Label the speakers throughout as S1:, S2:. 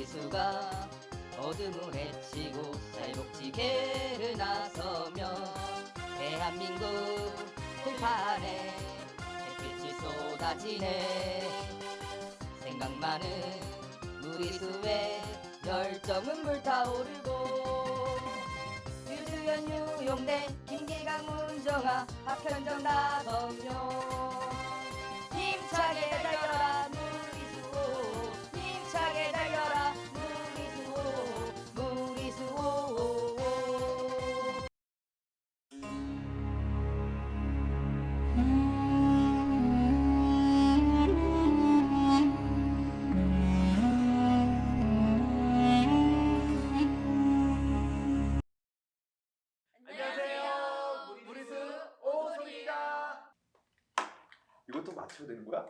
S1: 우리수가 어둠을 헤치고 사회복지계를 나서며 대한민국 들판에 햇빛이 쏟아지네. 생각 많은 우리수에 열정은 불타오르고 유주연 유용대 김기강 문정아 박현정 나성용 힘차게 달려라 무리수호 힘차게 달려라 무리수호 무리수호.
S2: 안녕하세요. 무리수 오소리입니다. 이것도 맞춰야 되는 거야?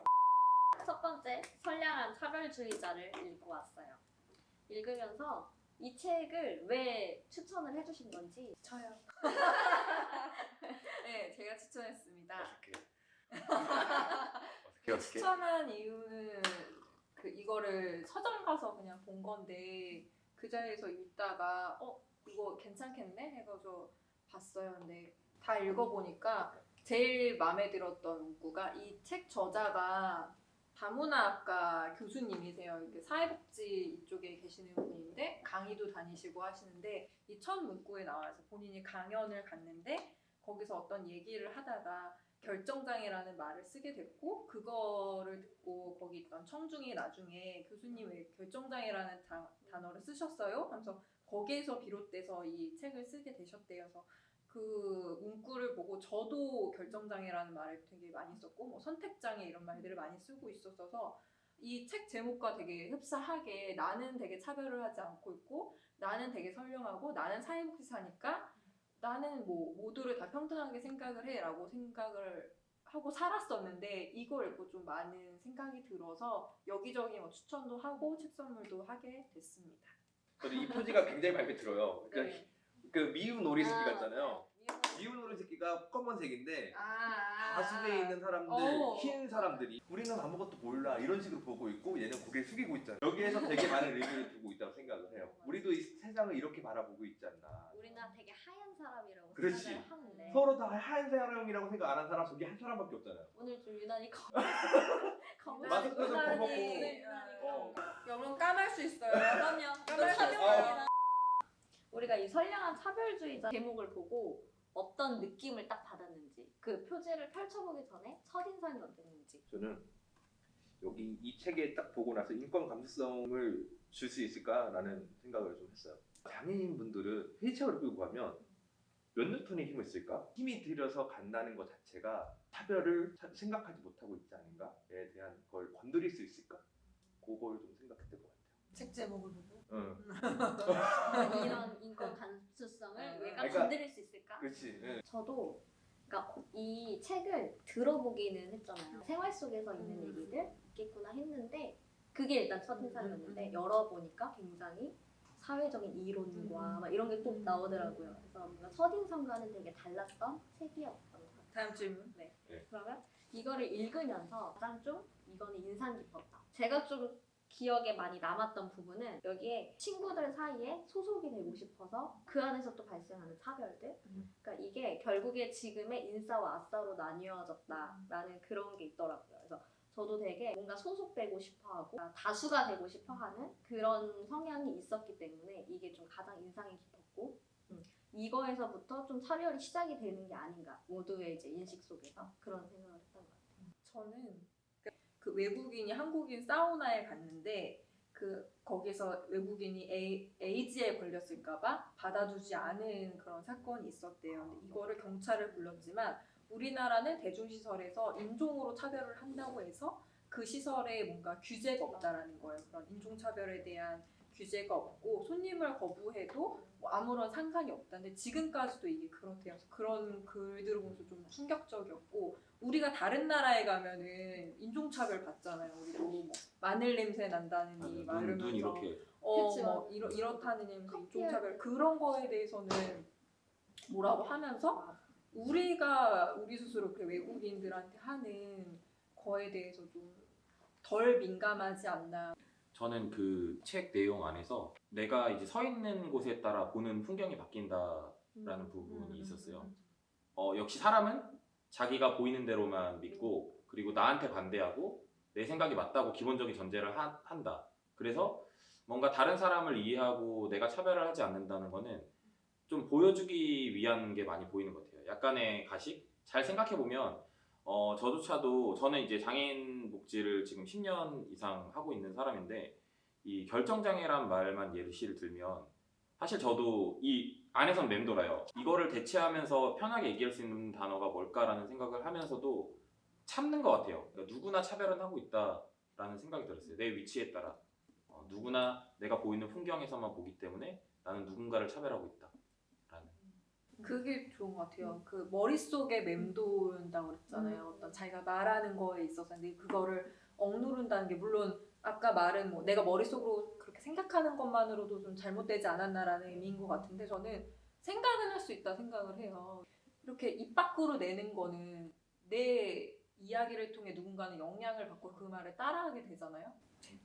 S3: 첫 번째, 선량한 차별주의자를 읽고 왔어요. 읽으면서 이 책을 왜 추천을 해주신 건지.
S4: 저요. 네, 제가 추천했습니다.
S2: 어떻게?
S4: 추천한 이유는 이거를 서점 가서 그냥 본 건데 그 자리에서 읽다가 이거 괜찮겠네 해가지고 봤어요. 근데 다 읽어보니까 제일 마음에 들었던 문구가 이 책 저자가 다문화학과 교수님이세요. 이렇게 사회복지 이쪽에 계시는 분인데 강의도 다니시고 하시는데 이 첫 문구에 나와서 본인이 강연을 갔는데 거기서 어떤 얘기를 하다가 결정장애라는 말을 쓰게 됐고 그거를 듣고 거기 있던 청중이 나중에 교수님 왜 결정장애라는 단어를 쓰셨어요? 하면서 거기에서 비롯돼서 이 책을 쓰게 되셨대요. 그래서 그 문구를 보고 저도 결정장애라는 말을 되게 많이 썼고 뭐 선택장애 이런 말들을 많이 쓰고 있었어서 이 책 제목과 되게 흡사하게 나는 되게 차별을 하지 않고 있고 나는 되게 선량하고 나는 사회복지사니까 나는 뭐 모두를 다 평등하게 생각을 해라고 생각을 하고 살았었는데 이걸 읽고 좀 많은 생각이 들어서 여기저기 뭐 추천도 하고 책 선물도 하게 됐습니다.
S2: 저는 이 표지가 굉장히 마음에 들어요. 그러니까
S4: 네.
S2: 그 미운 오리새끼 같잖아요.
S4: 네.
S2: 미운 오리새끼가 검은색인데
S4: 아.
S2: 가슴에 있는 사람들, 흰 사람들이 우리는 아무것도 몰라 이런 식으로 보고 있고 얘는 고개 숙이고 있잖아요. 여기에서 되게 많은 의미를 두고 있다고 생각을 해요. 우리도 이 세상을 이렇게 바라보고 있지 않나.
S3: 우리는 되게 하얀 사람이라고
S2: 그렇지.
S3: 생각을 하는데
S2: 서로 다 하얀 사람이라고 생각 안 한 사람 저기 한 사람밖에 없잖아요.
S3: 오늘 좀 유난히
S2: 마스크도 벗고.
S4: 여러분 까말 수 있어요.
S3: 그럼요.
S4: 까말 수 있어요.
S3: 차별이나 우리가 이 선량한 차별주의자 제목을 보고 어떤 느낌을 딱 받았는지 그 표지를 펼쳐보기 전에 첫인상이 어땠는지.
S2: 저는 여기 이 책에 딱 보고 나서 인권 감수성을 줄 수 있을까라는 생각을 좀 했어요. 장애인 분들은 휠체어를 끌고 가면 몇 뉴턴의 힘을 쓸까? 힘이 들여서 간다는 것 자체가 차별을 생각하지 못하고 있지 않은가에 대한 걸 건드릴 수 있을까? 그걸 좀 생각했던 것 같아요.
S4: 책 제목을 보고.
S2: 응.
S3: 이런 인권 감수성을 얘가
S2: 그러니까
S3: 건드릴 수 있을까?
S2: 그렇지. 응.
S3: 저도 그러니까 이 책을 들어보기는 했잖아요. 생활 속에서 있는 얘기들 있겠구나 했는데 그게 일단 첫인상이었는데 열어보니까 굉장히 사회적인 이론과 막 이런 게 꼭 나오더라고요. 그래서 뭔가 첫인상과는 되게 달랐던 책이었던 것 같아요.
S4: 다음 질문.
S3: 네.
S2: 네.
S3: 그러면 이거를 읽으면서 가장 좀 이거는 인상 깊었다. 제가 좀 기억에 많이 남았던 부분은 여기에 친구들 사이에 소속이 되고 싶어서 그 안에서 또 발생하는 차별들. 그러니까 이게 결국에 지금의 인싸와 아싸로 나뉘어졌다라는 그런 게 있더라고요. 그래서 저도 되게 뭔가 소속되고 싶어하고 다수가 되고 싶어하는 그런 성향이 있었기 때문에 이게 좀 가장 인상이 깊었고 이거에서부터 좀 차별이 시작이 되는 게 아닌가 모두의 이제 인식 속에서 그런 생각을 했던 것 같아요.
S4: 저는 그 외국인이 한국인 사우나에 갔는데 거기서 외국인이 에이즈에 걸렸을까봐 받아주지 않은 그런 사건이 있었대요. 근데 이거를 경찰을 불렀지만 우리나라는 대중시설에서 인종으로 차별을 한다고 해서 그 시설에 뭔가 규제가 없다라는 거예요. 그런 인종차별에 대한 규제가 없고 손님을 거부해도 뭐 아무런 상관이 없다는데 지금까지도 이게 그렇대요. 그래서 그런 글들을 보면서 좀 충격적이었고 우리가 다른 나라에 가면은 인종차별 받잖아요. 우리도 뭐 마늘 냄새 난다느니 막 이러면서
S2: 눈 이렇게.
S4: 뭐 이렇다느니 하면서 인종차별 그런 거에 대해서는 뭐라고 하면서 우리가 우리 스스로 그 외국인들한테 하는 거에 대해서 좀 덜 민감하지 않나.
S5: 저는 그 책 내용 안에서 내가 이제 서 있는 곳에 따라 보는 풍경이 바뀐다라는 부분이 있었어요. 역시 사람은 자기가 보이는 대로만 믿고 그리고 나한테 반대하고 내 생각이 맞다고 기본적인 전제를 한다. 그래서 뭔가 다른 사람을 이해하고 내가 차별을 하지 않는다는 거는 좀 보여주기 위한 게 많이 보이는 것 같아요. 약간의 가식? 잘 생각해보면 저조차도 저는 이제 장애인 복지를 지금 10년 이상 하고 있는 사람인데 이 결정장애란 말만 예시를 들면 사실 저도 이 안에선 맴돌아요. 이거를 대체하면서 편하게 얘기할 수 있는 단어가 뭘까라는 생각을 하면서도 참는 것 같아요. 그러니까 누구나 차별은 하고 있다라는 생각이 들었어요. 내 위치에 따라. 누구나 내가 보이는 풍경에서만 보기 때문에 나는 누군가를 차별하고 있다. 라는.
S4: 그게 좋은 것 같아요. 그 머릿속에 맴돈다고 그랬잖아요. 어떤 자기가 말하는 거에 있어서. 근데 그거를 억누른다는 게 물론 아까 말은 뭐 내가 머릿속으로 그렇게 생각하는 것만으로도 좀 잘못되지 않았나라는 의미인 것 같은데 저는 생각은 할 수 있다 생각을 해요. 이렇게 입 밖으로 내는 거는 내 이야기를 통해 누군가는 영향을 받고 그 말을 따라하게 되잖아요.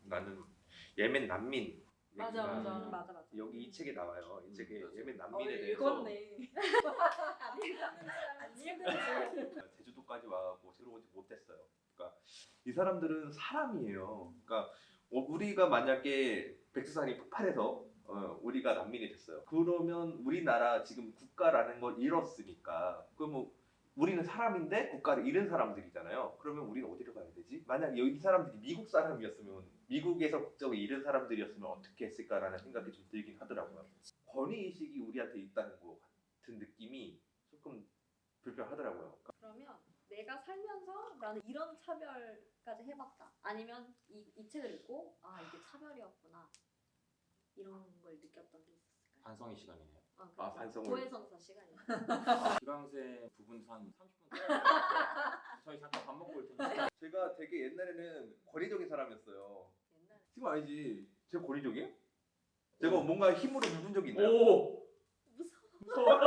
S2: 나는 예멘 난민
S4: 맞아
S2: 얘기가
S4: 맞아 맞아 맞아.
S2: 여기 이 책에 나와요. 이 책에
S5: 맞아.
S2: 예멘 난민에 대해서
S4: 읽었네. 안 읽었지.
S2: 제주도까지 와고 들어오지 못했어요. 그러니까 이 사람들은 사람이에요. 그러니까 우리가 만약에 백두산이 폭발해서 우리가 난민이 됐어요. 그러면 우리나라 지금 국가라는 걸 잃었으니까 그러면 우리는 사람인데 국가를 잃은 사람들이잖아요. 그러면 우리는 어디로 가야 되지? 만약 이 사람들이 미국 사람이었으면 미국에서 국적을 잃은 사람들이었으면 어떻게 했을까라는 생각이 좀 들긴 하더라고요. 권위의식이 우리한테 있다는 것 같은 느낌이 조금 불편하더라고요.
S3: 그러면 내가 살면서 나는 이런 차별까지 해봤다. 아니면 이 책을 읽고 아 이게 차별이었구나. 이런 걸 느꼈던 게 있었을까요?
S5: 반성의 시간이네요.
S3: 그래서
S2: 반성을.
S3: 고해성사 시간이요.
S5: 기강생 부분 한 30분 저희 잠깐 밥 먹고 올 테니까.
S2: 제가 되게 옛날에는 권위적인 사람이었어요.
S3: 옛날에
S2: 지금 아니지. 제가 권위적이에요? 제가 뭔가 힘으로 누군 적이 있나요?
S5: 오!
S3: 무서워.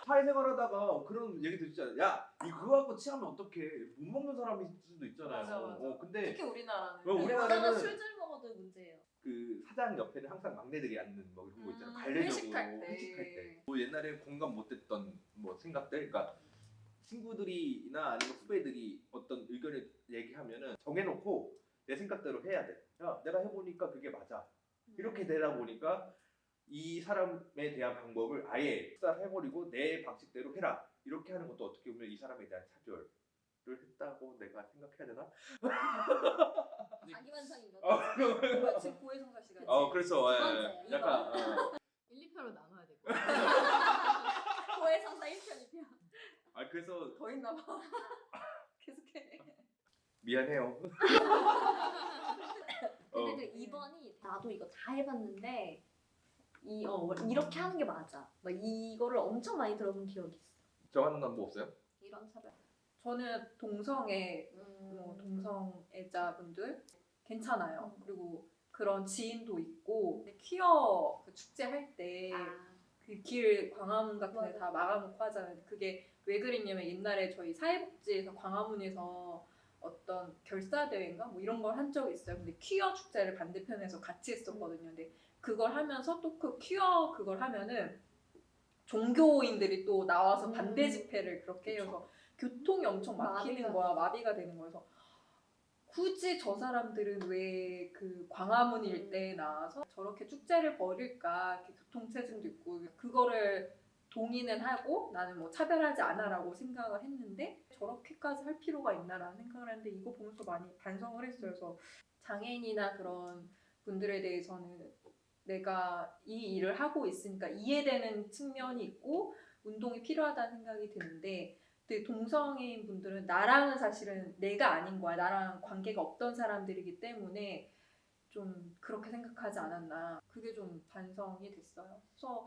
S2: 사회생활하다가 그런 얘기 듣잖아요. 야, 이 그거 갖고 취하면 어떡해? 못 먹는 사람일 수도 있잖아요.
S4: 맞아, 맞아.
S2: 근데
S4: 특히 우리나라는.
S2: 우리나라는
S3: 술줄 먹어도 문제예요.
S2: 그 사장 옆에는 항상 막내들이 앉는 뭐 그런 거 있잖아요. 관례적으로
S4: 회식할 때.
S2: 회식할 때. 뭐 옛날에 공감 못했던 뭐 생각들, 그러니까 친구들이나 아니면 후배들이 어떤 의견을 얘기하면은 정해놓고 내 생각대로 해야 돼. 야, 내가 해보니까 그게 맞아. 이렇게 되다 보니까 이 사람에 대한 방법을 아예 해버리고 내 방식대로 해라. 이렇게 하는 것도 어떻게 보면 이 사람에 대한 차별을 했다고 내가 생각해야 되나?
S3: 자기만상인 거죠.
S4: 뭐야, 지금 고해성사 시간이지.
S2: 그래서
S3: 두 번째,
S2: 약간
S1: 1, 2표로 나눠야 될 거.
S3: 고해성사 1편 2편.
S2: 그래서
S4: 더 있나 봐. 계속해.
S2: 미안해요.
S3: 근데 그 2번이 나도 이거 다 해봤는데 이렇게 하는 게 맞아. 막 이거를 엄청 많이 들어본 기억이 있어.
S2: 정하는 거 없어요?
S3: 이런 차별.
S4: 저는 동성애, 뭐 동성애자분들 괜찮아요. 그리고 그런 지인도 있고 퀴어 그 축제 할 때 그 길 광화문 같은 데
S3: 맞아.
S4: 다 막아놓고 하잖아요. 그게 왜 그랬냐면 옛날에 저희 사회복지에서 광화문에서 어떤 결사대회인가 뭐 이런 걸 한 적이 있어요. 근데 퀴어 축제를 반대편에서 같이 했었거든요. 근데 그걸 하면서 또 그 퀴어 그걸 하면은 종교인들이 또 나와서 반대 집회를 그렇게 해서 교통이 엄청 막히는 거야. 마비가 되는 거여서 굳이 저 사람들은 왜 그 광화문 일대에 나와서 저렇게 축제를 벌일까. 이렇게 교통체증도 있고 그거를 동의는 하고 나는 뭐 차별하지 않아라고 생각을 했는데 저렇게까지 할 필요가 있나라는 생각을 했는데 이거 보면서 많이 반성을 했어요. 그래서 장애인이나 그런 분들에 대해서는 내가 이 일을 하고 있으니까 이해되는 측면이 있고 운동이 필요하다는 생각이 드는데 근데 동성애인 분들은 나랑은 사실은 내가 아닌 거야. 나랑 관계가 없던 사람들이기 때문에 좀 그렇게 생각하지 않았나. 그게 좀 반성이 됐어요. 그래서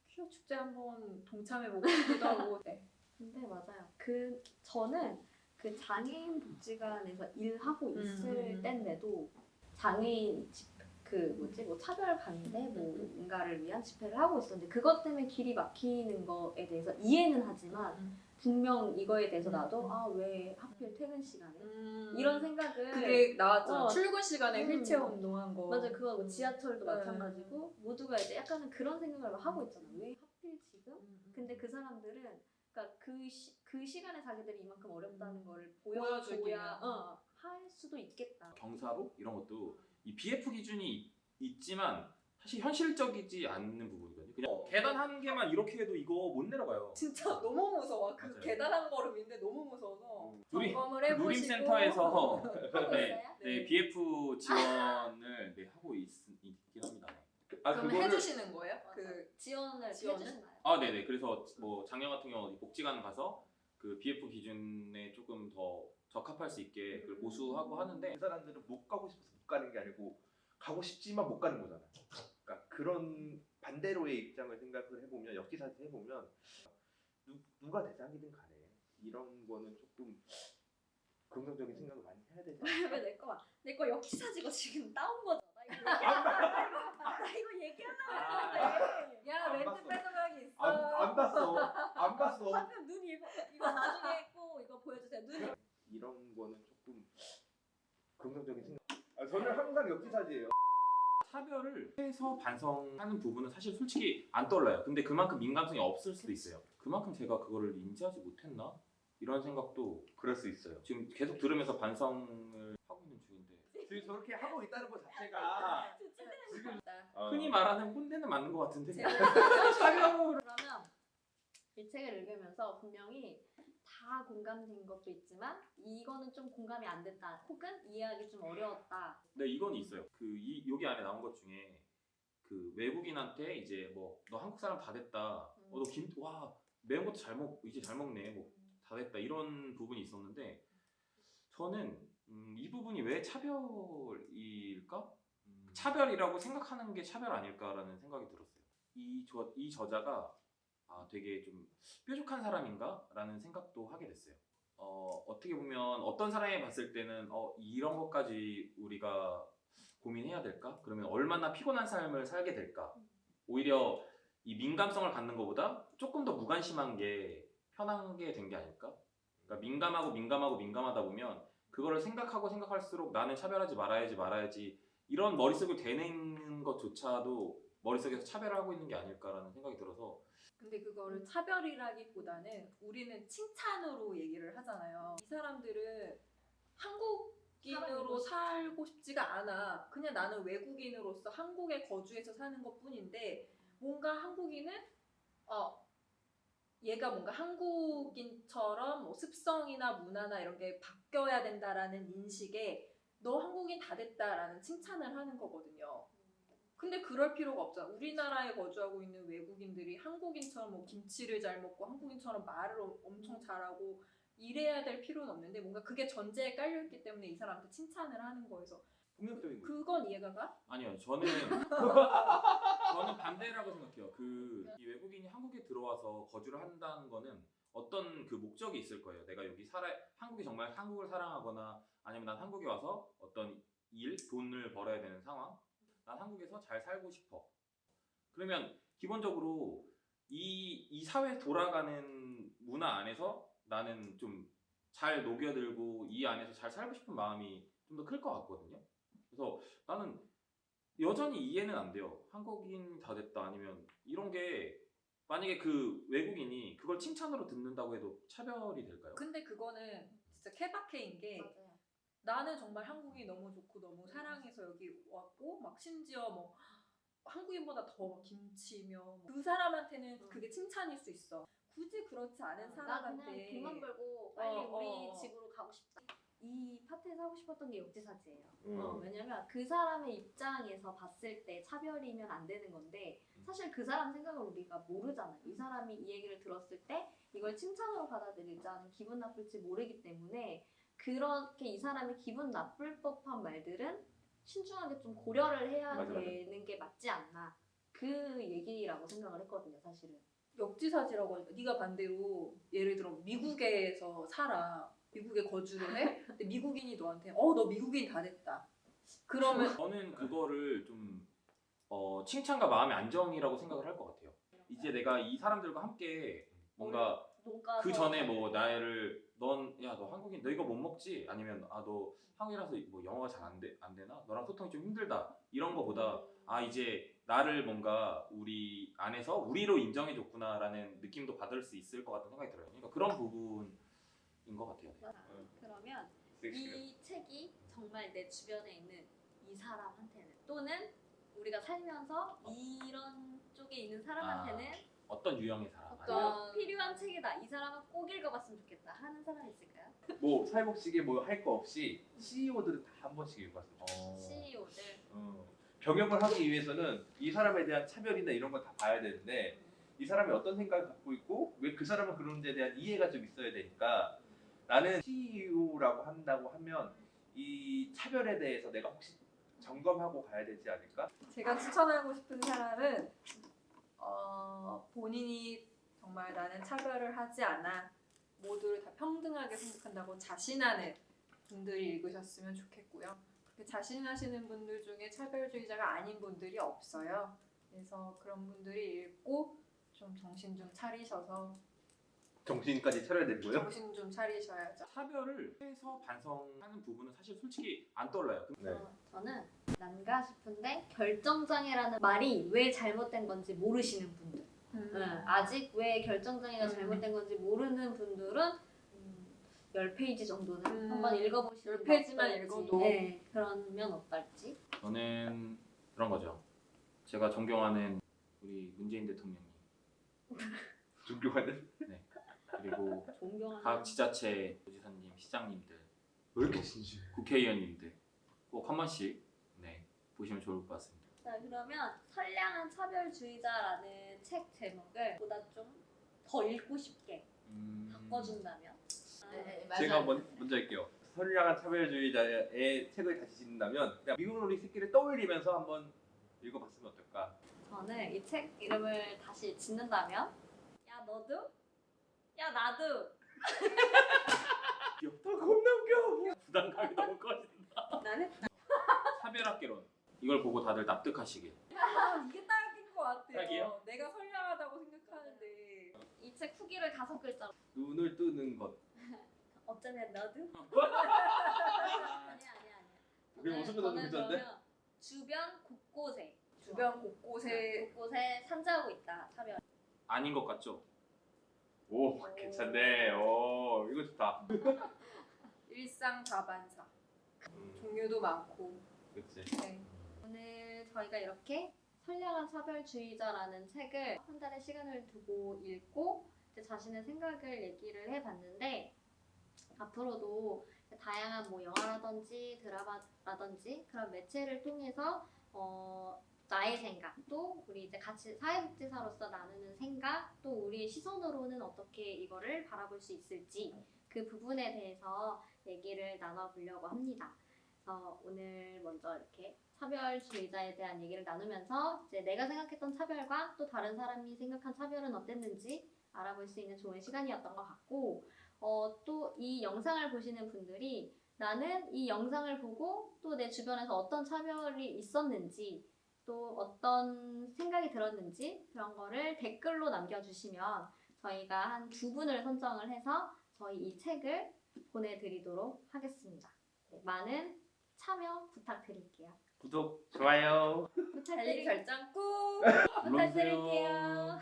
S4: 퀴어 축제 한번 동참해보고 싶기도 하고. 네.
S3: 근데 맞아요. 저는 그 장애인 복지관에서 일하고 있을 때인데도 장애인 뭐 차별 반대 뭔가를 위한 집회를 하고 있었는데 그것 때문에 길이 막히는 거에 대해서 이해는 하지만 분명 이거에 대해서 나도 아 왜 하필 퇴근 시간에 이런 생각을
S4: 그게 나왔잖아.
S3: 어.
S4: 출근 시간에 휠체어 운동한 거.
S3: 맞아 그거 뭐 지하철도
S4: 네.
S3: 마찬가지고 모두가 이제 약간은 그런 생각을 하고 있잖아. 왜 하필 지금? 근데 그 사람들은 그러니까 그 시간에 자기들이 이만큼 어렵다는 거를
S4: 보여주기는.
S3: 보여줘야 할 수도 있겠다.
S5: 경사로 이런 것도 이 BF 기준이 있지만 사실 현실적이지 않는 부분이거든요. 그냥 계단 한 개만 이렇게 해도 이거 못 내려가요.
S4: 진짜 너무 무서워. 그
S5: 맞아요.
S4: 계단한 걸음인데 너무 무서워서
S5: 누리-
S4: 점검을 해보시고
S5: 누림센터에서
S3: 하고
S5: 네,
S3: 있어요?
S5: 네, BF 지원을 네, 하고 있긴 합니다.
S4: 그럼 해주시는 거예요? 그
S3: 지원을
S4: 지원을?
S3: 해주시나요?
S5: 아, 네네. 그래서 뭐 작년 같은 경우 복지관 가서 그 BF 기준에 조금 더 적합할 수 있게 그걸 보수하고 하는데
S2: 그 사람들은 못 가고 싶어서 못 가는 게 아니고 가고 싶지만 못 가는 거잖아요. 그러니까 그런 반대로의 입장을 생각을 해보면 역지사지 해보면 누가 대장이든 간에 이런 거는 조금 긍정적인 생각을 많이 해야 되지 않을까?
S3: 왜 내 거 역지사지가 지금 따온 거죠? 나 이거 얘기하려고 했는데
S4: 야
S2: 안
S4: 멘트
S2: 봤어.
S4: 뺏어가기 있어.
S2: 안 봤어. 안 봤어.
S3: 방금 눈 이거 나중에 꼭 이거 보여주세요. 눈
S2: 이런 거는 조금 긍정적인 생각. 저는 항상 역지사지예요.
S5: 차별을 해서 반성하는 부분은 사실 솔직히 안 떠올라요. 근데 그만큼 민감성이 없을 수도 있어요. 그만큼 제가 그거를 인지하지 못했나? 이런 생각도
S2: 그럴 수 있어요.
S5: 지금 계속 들으면서 반성을 하고 있는 중인데
S2: 지금 저렇게 하고 있다는 것 자체가 지금
S5: 흔히 말하는 꼰대는 맞는 것 같은데
S3: 그러면 이 책을 읽으면서 분명히 다 공감된 것도 있지만 이거는 좀 공감이 안 됐다 혹은 이해하기 좀 어려웠다.
S5: 네, 이건 있어요. 여기 안에 나온 것 중에 그 외국인한테 이제 뭐 너 한국 사람 다 됐다. 너 와 매운 것도 이제 잘 먹네. 뭐 다 됐다. 이런 부분이 있었는데 저는 이 부분이 왜 차별일까? 차별이라고 생각하는 게 차별 아닐까라는 생각이 들었어요. 이 저자가 되게 좀 뾰족한 사람인가라는 생각도 하게 됐어요. 어떻게 보면 어떤 사람이 봤을 때는 이런 것까지 우리가 고민해야 될까? 그러면 얼마나 피곤한 삶을 살게 될까? 오히려 이 민감성을 갖는 것보다 조금 더 무관심한 게 편하게 된 게 아닐까? 그러니까 민감하다 보면 그거를 생각할수록 나는 차별하지 말아야지 이런 머릿속을 되뇌는 것조차도 머릿속에서 차별을 하고 있는 게 아닐까라는 생각이 들어서
S4: 근데 그거를 차별이라기보다는 우리는 칭찬으로 얘기를 하잖아요. 이 사람들은 한국인으로 살고 싶지가 않아. 그냥 나는 외국인으로서 한국에 거주해서 사는 것뿐인데 뭔가 한국인은 얘가 뭔가 한국인처럼 뭐 습성이나 문화나 이런 게 바뀌어야 된다라는 인식에 너 한국인 다 됐다라는 칭찬을 하는 거거든요. 근데 그럴 필요가 없잖아. 우리나라에 거주하고 있는 외국인들이 한국인처럼 뭐 김치를 잘 먹고 한국인처럼 말을 엄청 잘하고 이래야 될 필요는 없는데 뭔가 그게 전제에 깔려있기 때문에 이 사람한테 칭찬을 하는 거여서
S2: 폭력적인 거.
S4: 그건 이해가 가?
S5: 아니요, 저는 반대라고 생각해요. 이 외국인이 한국에 들어와서 거주를 한다는 거는 어떤 그 목적이 있을 거예요. 내가 여기 한국이 정말 한국을 사랑하거나 아니면 난 한국에 와서 어떤 돈을 벌어야 되는 상황. 난 한국에서 잘 살고 싶어. 그러면 기본적으로 이 사회 돌아가는 문화 안에서 나는 좀 잘 녹여들고 이 안에서 잘 살고 싶은 마음이 좀 더 클 것 같거든요. 그래서 나는 여전히 이해는 안 돼요. 한국인 다 됐다 아니면 이런 게 만약에 그 외국인이 그걸 칭찬으로 듣는다고 해도 차별이 될까요?
S4: 근데 그거는 진짜 케바케인 게
S3: 맞아요.
S4: 나는 정말 한국이 너무 좋고 너무 사랑해서 여기 왔고 막 심지어 뭐 한국인보다 더 김치며 그 사람한테는 그게 칭찬일 수 있어. 굳이 그렇지 않은
S3: 나
S4: 사람한테
S3: 그냥 돈만 벌고 빨리 우리
S4: 어.
S3: 집으로 가고 싶다. 이 파트에서 하고 싶었던 게 역지사지예요.
S2: 음.
S3: 왜냐면 그 사람의 입장에서 봤을 때 차별이면 안 되는 건데 사실 그 사람 생각을 우리가 모르잖아요. 이 사람이 이 얘기를 들었을 때 이걸 칭찬으로 받아들일지 아니면 기분 나쁠지 모르기 때문에 그렇게 이 사람이 기분 나쁠 법한 말들은 신중하게 좀 고려를 해야
S2: 맞아.
S3: 되는 게 맞지 않나 그 얘기라고 생각을 했거든요. 사실은.
S4: 역지사지라고 하니까 네가 반대로 예를 들어 미국에서 살아. 미국에 거주를 해. 근데 미국인이 너한테 너 미국인 다 됐다. 그러면
S5: 저는 그거를 좀 칭찬과 마음의 안정이라고 생각을 할 것 같아요. 이제 내가 이 사람들과 함께 뭔가
S3: 돈가스
S5: 그 전에 뭐 나를 너 한국인 너 이거 못 먹지? 아니면 너 한국이라서 뭐 영어가 잘 안 되나? 너랑 소통이 좀 힘들다 이런 거보다 이제 나를 뭔가 우리 안에서 우리로 인정해줬구나라는 느낌도 받을 수 있을 것 같은 생각이 들어요. 그러니까 그런 부분인 것 같아요.
S3: 그러면
S2: 섹시해요.
S3: 이 책이 정말 내 주변에 있는 이 사람한테는 또는 우리가 살면서 이런 쪽에 있는 사람한테는
S5: 어떤 유형의 사람?
S3: 꼭 필요한 책이다. 이 사람은 꼭 읽어봤으면 좋겠다 하는 사람이 있을까요?
S2: 뭐 사회복지계 뭐 할 거 없이 CEO들은 다 한 번씩 읽어봤습니다.
S3: CEO들.
S2: 병역을 하기 위해서는 이 사람에 대한 차별이나 이런 걸 다 봐야 되는데 이 사람이 어떤 생각을 갖고 있고 왜 그 사람은 그런 데 대한 이해가 좀 있어야 되니까 나는 CEO라고 한다고 하면 이 차별에 대해서 내가 혹시 점검하고 가야 되지 않을까?
S4: 제가 추천하고 싶은 사람은 본인이 정말 나는 차별을 하지 않아 모두를 다 평등하게 생각한다고 자신하는 분들이 읽으셨으면 좋겠고요. 그렇게 자신하시는 분들 중에 차별주의자가 아닌 분들이 없어요. 그래서 그런 분들이 읽고 좀 정신 좀 차리셔서
S2: 정신까지 차려야 되고요.
S4: 정신 좀 차리셔야죠.
S5: 차별을 해서 반성하는 부분은 사실 솔직히 안 떠올라요.
S2: 네.
S3: 저는 난가 싶은데 결정장애라는 말이 왜 잘못된 건지 모르시는 분들 아직 왜 결정장애가 잘못된 건지 모르는 분들은 10페이지 정도는 한번 읽어보시는
S4: 10페이지만
S3: 어떨지.
S4: 읽어도.
S3: 네, 그러면 어떨지.
S5: 저는 그런 거죠. 제가 존경하는 우리 문재인 대통령님
S2: 존경하는?
S5: 그리고
S3: 존경하는
S5: 각 지자체 도지사님, 시장님들,
S2: 왜 이렇게 진지해?
S5: 국회의원님들 꼭 한 번씩 보시면 좋을 것 같습니다.
S3: 자, 그러면 선량한 차별주의자라는 책 제목을 보다 좀 더 읽고 싶게 바꿔준다면
S2: 제가 먼저 할게요. 선량한 차별주의자의 책을 다시 짓는다면 그냥 미국 놀이 새끼를 떠올리면서 한번 읽어봤으면 어떨까?
S3: 저는 이 책 이름을 다시 짓는다면 야 너도? 야 나도!
S2: 귀엽다. 겁나 웃겨.
S5: 부담감이 너무 커진다.
S3: 나는
S5: 차별학개론 이걸 보고 다들 납득하시길.
S4: 이게 딱인 것 같아요.
S5: 딱이에요?
S4: 내가 선량하다고 생각하는데
S3: 이 책 후기를 5글자로
S2: 눈을 뜨는 것.
S3: 어쩌면 너도? 아니야.
S2: 그게 무슨 거도 괜찮은데?
S3: 그러면 주변 곳곳에
S4: 곳곳에
S3: 산자하고 있다 차별.
S5: 아닌 것 같죠?
S2: 오 괜찮네. 오 이거 좋다.
S4: 일상 다반사 종류도 많고
S2: 그렇지.
S4: 네.
S3: 오늘 저희가 이렇게 선량한 차별주의자라는 책을 한 달의 시간을 두고 읽고 제 자신의 생각을 얘기를 해봤는데 앞으로도 다양한 뭐 영화라든지 드라마라든지 그런 매체를 통해서 나의 생각 또 우리 이제 같이 사회복지사로서 나누는 생각 또 우리의 시선으로는 어떻게 이거를 바라볼 수 있을지 그 부분에 대해서 얘기를 나눠보려고 합니다. 그래서 오늘 먼저 이렇게 차별주의자에 대한 얘기를 나누면서 이제 내가 생각했던 차별과 또 다른 사람이 생각한 차별은 어땠는지 알아볼 수 있는 좋은 시간이었던 것 같고 또 이 영상을 보시는 분들이 나는 이 영상을 보고 또 내 주변에서 어떤 차별이 있었는지 또 어떤 생각이 들었는지 그런 거를 댓글로 남겨주시면 저희가 한 2분을 선정을 해서 저희 이 책을 보내드리도록 하겠습니다. 네, 많은 참여 부탁드릴게요.
S2: 구독 좋아요.
S3: 알림
S4: 설정 꾹
S3: 부탁드릴게요.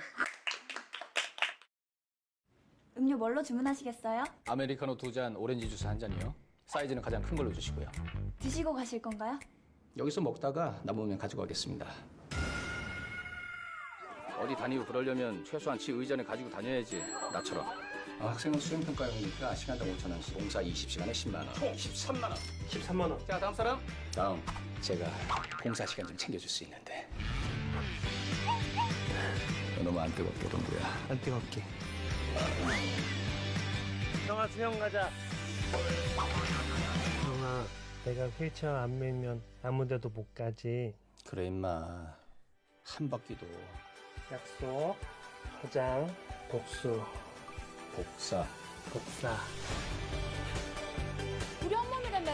S1: 음료 뭘로 주문하시겠어요?
S6: 아메리카노 2잔, 오렌지 주스 한 잔이요. 사이즈는 가장 큰 걸로 주시고요.
S1: 드시고 가실 건가요?
S6: 여기서 먹다가 남으면 가져가겠습니다. 어디 다니고 그러려면 최소한 지 의자는 가지고 다녀야지. 나처럼. 학생은 수행평가용이니까 시간당 5,000원씩. 봉사 20시간에 10만 원. 총 13만 원. 13만 원. 자, 다음 사람. 다음. 제가 봉사 시간 좀 챙겨줄 수 있는데. 너무 안 뜨겁게, 동구야. 안 뜨겁게.
S7: 형아 수영 가자. 형아 내가 휠체어 안 밀면 아무데도 못 가지.
S6: 그래, 임마. 한 바퀴도.
S7: 약속, 화장, 복수,
S6: 복사.
S7: 복사.
S1: 우리 한 몸이라며.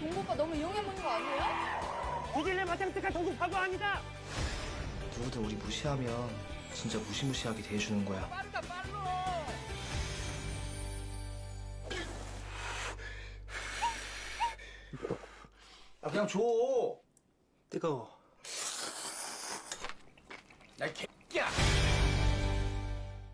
S1: 동구 오빠 너무 이용해보는 거 아니에요?
S7: 디딜레 마장특가 동국 바보 아니다.
S8: 누구든 우리 무시하면 진짜 무시무시하게 대해주는 거야.
S6: 아, 그냥 줘.
S7: 뜨거워.
S6: 야, 이 개야.